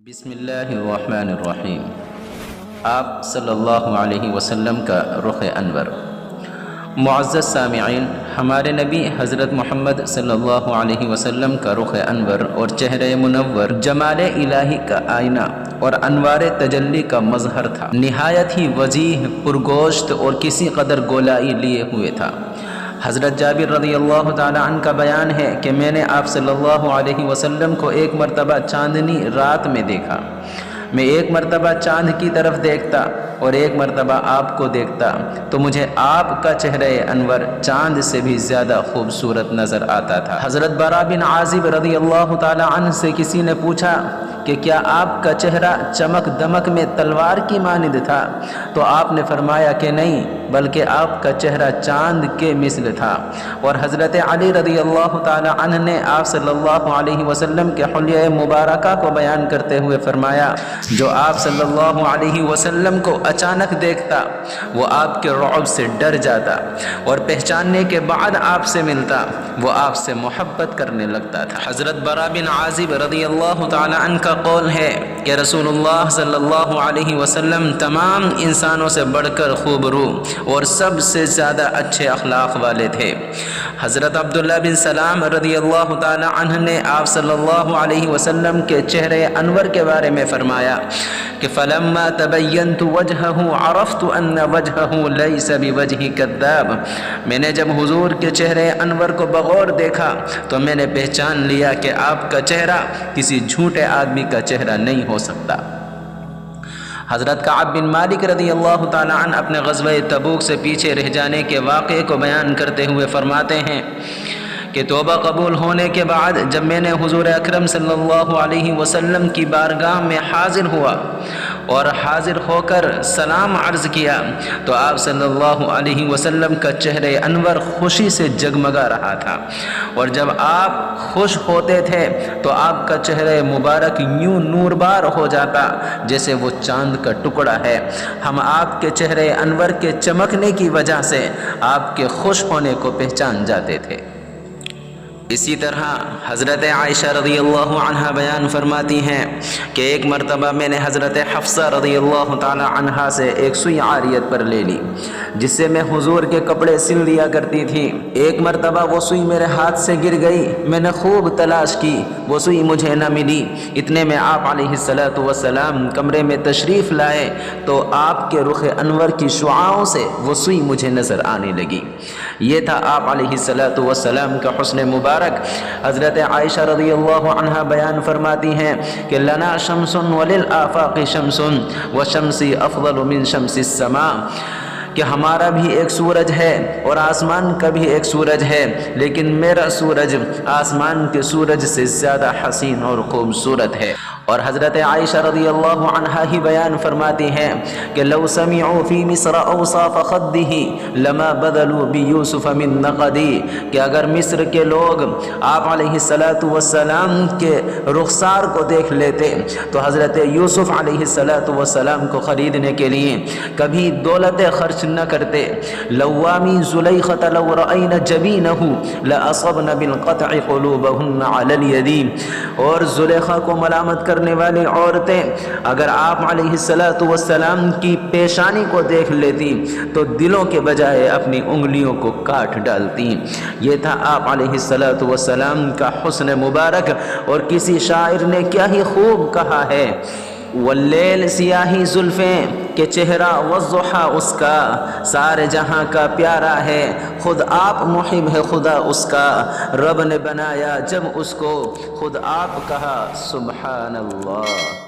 بسم اللہ الرحمن الرحیم۔ آپ صلی اللہ علیہ وسلم کا رخ انور۔ معزز سامعین، ہمارے نبی حضرت محمد صلی اللہ علیہ وسلم کا رخ انور اور چہرہ منور جمال الہی کا آئینہ اور انوار تجلی کا مظہر تھا۔ نہایت ہی وجیح، پرگوشت اور کسی قدر گولائی لیے ہوئے تھا۔ حضرت جابر رضی اللہ تعالی عنہ کا بیان ہے کہ میں نے آپ صلی اللہ علیہ وسلم کو ایک مرتبہ چاندنی رات میں دیکھا۔ میں ایک مرتبہ چاند کی طرف دیکھتا اور ایک مرتبہ آپ کو دیکھتا تو مجھے آپ کا چہرہ انور چاند سے بھی زیادہ خوبصورت نظر آتا تھا۔ حضرت برا بن عازب رضی اللہ تعالی عنہ سے کسی نے پوچھا کہ کیا آپ کا چہرہ چمک دمک میں تلوار کی مانند تھا؟ تو آپ نے فرمایا کہ نہیں، بلکہ آپ کا چہرہ چاند کے مثل تھا۔ اور حضرت علی رضی اللہ تعالی عنہ نے آپ صلی اللہ علیہ وسلم کے حلیہ مبارکہ کو بیان کرتے ہوئے فرمایا، جو آپ صلی اللہ علیہ وسلم کو اچانک دیکھتا وہ آپ کے رعب سے ڈر جاتا، اور پہچاننے کے بعد آپ سے ملتا وہ آپ سے محبت کرنے لگتا تھا۔ حضرت برا بن عازب رضی اللہ تعالی عنہ کا قول ہے کہ رسول اللہ صلی اللہ علیہ وسلم تمام انسانوں سے بڑھ کر خوبرو اور سب سے زیادہ اچھے اخلاق والے تھے۔ حضرت عبداللہ بن سلام رضی اللہ تعالی عنہ نے آپ صلی اللہ علیہ وسلم کے چہرے انور کے بارے میں فرمایا کہ فلما تبینت وجہہ عرفت ان وجہہ لیس بوجہ کذاب۔ میں نے جب حضور کے چہرے انور کو بغور دیکھا تو میں نے پہچان لیا کہ آپ کا چہرہ کسی جھوٹے آدمی کا چہرہ نہیں ہو سکتا۔ حضرت کعب بن مالک رضی اللہ تعالی عنہ اپنے غزوہ تبوک سے پیچھے رہ جانے کے واقعے کو بیان کرتے ہوئے فرماتے ہیں کہ توبہ قبول ہونے کے بعد جب میں نے حضور اکرم صلی اللہ علیہ وسلم کی بارگاہ میں حاضر ہوا اور حاضر ہو کر سلام عرض کیا تو آپ صلی اللہ علیہ وسلم کا چہرہ انور خوشی سے جگمگا رہا تھا، اور جب آپ خوش ہوتے تھے تو آپ کا چہرہ مبارک یوں نوربار ہو جاتا جیسے وہ چاند کا ٹکڑا ہے۔ ہم آپ کے چہرہ انور کے چمکنے کی وجہ سے آپ کے خوش ہونے کو پہچان جاتے تھے۔ اسی طرح حضرت عائشہ رضی اللہ عنہ بیان فرماتی ہیں کہ ایک مرتبہ میں نے حضرت حفصہ رضی اللہ تعالی عنہ سے ایک سوئی عاریت پر لے لی جس سے میں حضور کے کپڑے سل دیا کرتی تھی۔ ایک مرتبہ وہ سوئی میرے ہاتھ سے گر گئی، میں نے خوب تلاش کی، وہ سوئی مجھے نہ ملی۔ اتنے میں آپ علیہ الصلوۃ والسلام کمرے میں تشریف لائے تو آپ کے رخ انور کی شعاعوں سے وہ سوئی مجھے نظر آنے لگی۔ یہ تھا آپ علیہ الصلوۃ والسلام کا حسن مبارک۔ حضرت عائشہ رضی اللہ عنہ بیان فرماتی ہیں کہ لنا شمس وللآفاق شمس وشمسی افضل من شمس السماء، کہ ہمارا بھی ایک سورج ہے اور آسمان کا بھی ایک سورج ہے، لیکن میرا سورج آسمان کے سورج سے زیادہ حسین اور خوبصورت ہے۔ اور حضرت عائشہ رضی اللہ عنہا ہی بیان فرماتی ہیں کہ لو سمعوا فی مصر اوصاف خدہ لما بدلوا بیوسف من نقدی، کہ اگر مصر کے لوگ آپ علیہ الصلوۃ والسلام کے رخسار کو دیکھ لیتے تو حضرت یوسف علیہ الصلوۃ والسلام کو خریدنے کے لیے کبھی دولت خرچ نہ کرتے۔ لوامی زلیخۃ لو رأین جبینہ لأصبن بالقطع قلوبہن علی الید، اور زلیخا کو ملامت کرنے والی عورتیں اگر آپ علیہ الصلوۃ والسلام کی پیشانی کو دیکھ لیتی تو دلوں کے بجائے اپنی انگلیوں کو کاٹ ڈالتی۔ یہ تھا آپ علیہ الصلوۃ والسلام کا حسن مبارک، اور کسی شاعر نے کیا ہی خوب کہا ہے، واللیل سیاہی زلفیں کہ چہرہ والضحیٰ اس کا سارے جہاں کا پیارا ہے، خود آپ محب ہے خدا اس کا، رب نے بنایا جب اس کو خود آپ کہا سبحان اللہ۔